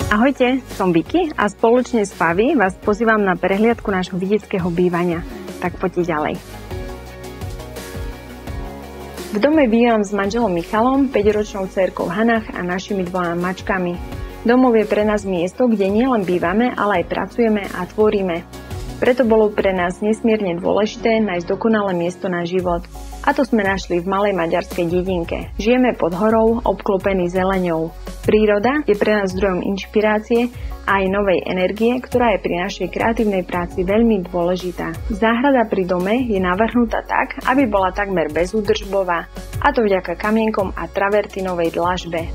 Ahojte, som Vicky a spoločne s Favi vás pozývam na prehliadku nášho vidieckého bývania. Tak poďte ďalej. V dome bývam s manželom Michalom, 5-ročnou dcérkou Hanach a našimi 2 mačkami. Domov je pre nás miesto, kde nielen bývame, ale aj pracujeme a tvoríme. Preto bolo pre nás nesmierne dôležité nájsť dokonalé miesto na život. A to sme našli v malej maďarskej dedinke. Žijeme pod horou, obklopený zeleňou. Príroda je pre nás zdrojom inšpirácie a aj novej energie, ktorá je pri našej kreatívnej práci veľmi dôležitá. Záhrada pri dome je navrhnutá tak, aby bola takmer bezúdržbová, a to vďaka kamienkom a travertinovej dlažbe.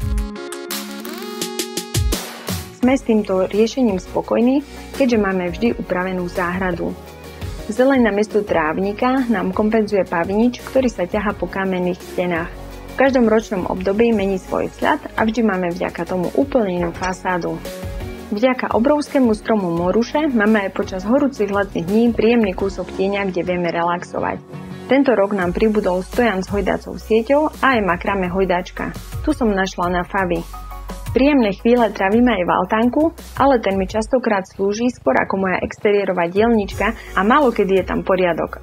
Sme s týmto riešením spokojní, keďže máme vždy upravenú záhradu. Zeleň namiesto trávnika nám kompenzuje pavnič, ktorý sa ťahá po kamenných stenách. V každom ročnom období mení svoj vzhľad a vždy máme vďaka tomu úplne inú fasádu. Vďaka obrovskému stromu moruše máme aj počas horúcich letných dní príjemný kúsok tieňa, kde vieme relaxovať. Tento rok nám pribudol stojan s hojdacou sieťou a aj makrame hojdačka. Tu som našla na Favi. Príjemné chvíle trávime aj v altánku, ale ten mi častokrát slúži skôr ako moja exteriérová dielnička a málo kedy je tam poriadok.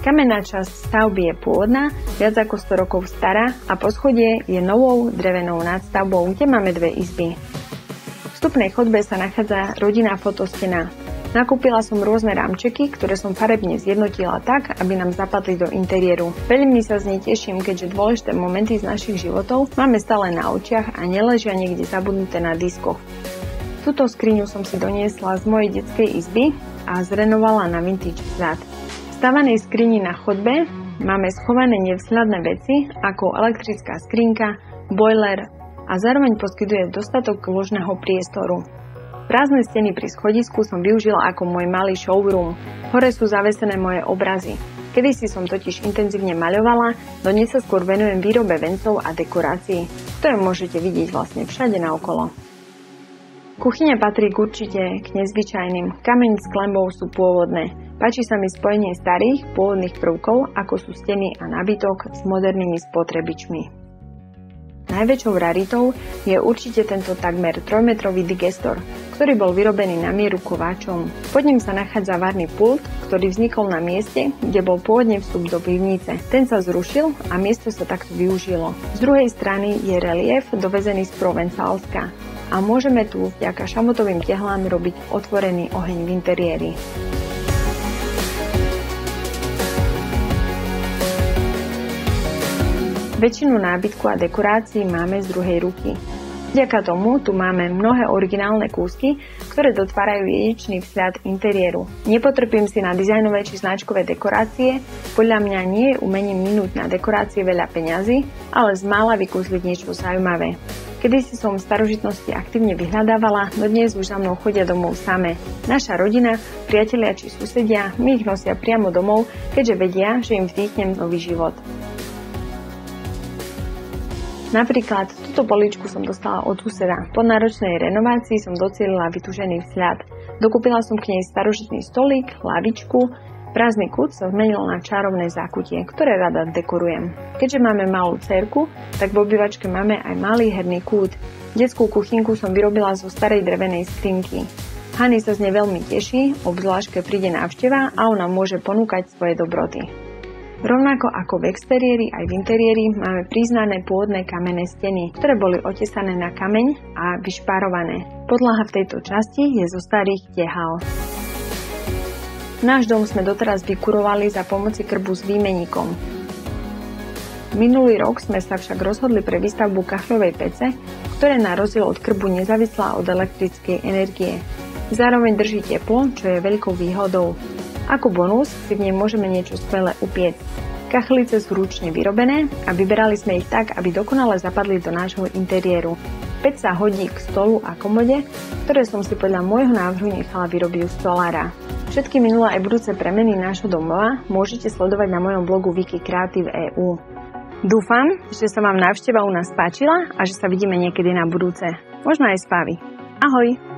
Kamenná časť stavby je pôvodná, viac ako 100 rokov stará a poschodie je novou drevenou nadstavbou, kde máme 2 izby. V vstupnej chodbe sa nachádza rodinná fotostena. Nakúpila som rôzne rámčeky, ktoré som farebne zjednotila tak, aby nám zapadli do interiéru. Veľmi sa z nej teším, keďže dôležité momenty z našich životov máme stále na očiach a neležia niekde zabudnuté na diskoch. Túto skriňu som si doniesla z mojej detskej izby a zrenovala na vintage vzhľad. V stavanej skrini na chodbe máme schované nevzhľadné veci ako elektrická skrinka, boiler a zároveň poskytuje dostatok ložného priestoru. Prázdne steny pri schodisku som využila ako môj malý showroom. Hore sú zavesené moje obrazy. Kedysi som totiž intenzívne maľovala, no dnes sa skôr venujem výrobe vencov a dekorácií, ktoré môžete vidieť vlastne všade naokolo. Kuchyňa patrí určite k nezvyčajným. Kameň s klenbou sú pôvodné. Páči sa mi spojenie starých, pôvodných prvkov, ako sú steny a nábytok s modernými spotrebičmi. Najväčšou raritou je určite tento takmer 3-metrový digestor, ktorý bol vyrobený na mieru kováčom. Pod ním sa nachádza varný pult, ktorý vznikol na mieste, kde bol pôvodne vstup do pivnice. Ten sa zrušil a miesto sa takto využilo. Z druhej strany je relief dovezený z Provencálska a môžeme tu vďaka šamotovým tehlám robiť otvorený oheň v interiéri. Väčšinu nábytku a dekorácií máme z druhej ruky. Vďaka tomu tu máme mnohé originálne kúsky, ktoré dotvárajú jedinečný vzhľad interiéru. Nepotrpím si na dizajnové či značkové dekorácie, podľa mňa nie je umením minúť na dekorácie veľa peňazí, ale zmála vykúsliť niečo zaujímavé. Kedysi som v starožitnosti aktívne vyhľadávala, no dnes už za mnou chodia domov samé. Naša rodina, priatelia či susedia mi ich nosia priamo domov, keďže vedia, že im vdýchnem nový život. Napríklad túto poličku som dostala od suseda. Po náročnej renovácii som docielila vytúžený vzhľad. Dokúpila som k nej starožitný stolík, lavičku, prázdny kút sa zmenil na čarovné zákutie, ktoré rada dekorujem. Keďže máme malú dcérku, tak v obývačke máme aj malý herný kút. Detskú kuchynku som vyrobila zo starej drevenej skrinky. Hani sa z nej veľmi teší, obzvlášť keď príde návšteva a ona môže ponúkať svoje dobroty. Rovnako ako v exteriéri aj v interiéri máme priznané pôvodné kamenné steny, ktoré boli otesané na kameň a vyšpárované. Podlaha v tejto časti je zo starých tehál. Náš dom sme doteraz vykurovali za pomoci krbu s výmeníkom. Minulý rok sme sa však rozhodli pre výstavbu kachľovej pece, ktorá na rozdiel od krbu nezávislá od elektrickej energie. Zároveň drží teplo, čo je veľkou výhodou. Ako bonus si v nej môžeme niečo skvelé upiecť. Kachlice sú ručne vyrobené a vyberali sme ich tak, aby dokonale zapadli do nášho interiéru. Pec sa hodí k stolu a komode, ktoré som si podľa môjho návrhu nechala vyrobiť u stolára. Všetky minulé aj budúce premeny nášho domova môžete sledovať na mojom blogu Vicky Creative EU. Dúfam, že sa vám návšteva u nás páčila a že sa vidíme niekedy na budúce. Možno aj s Favi. Ahoj!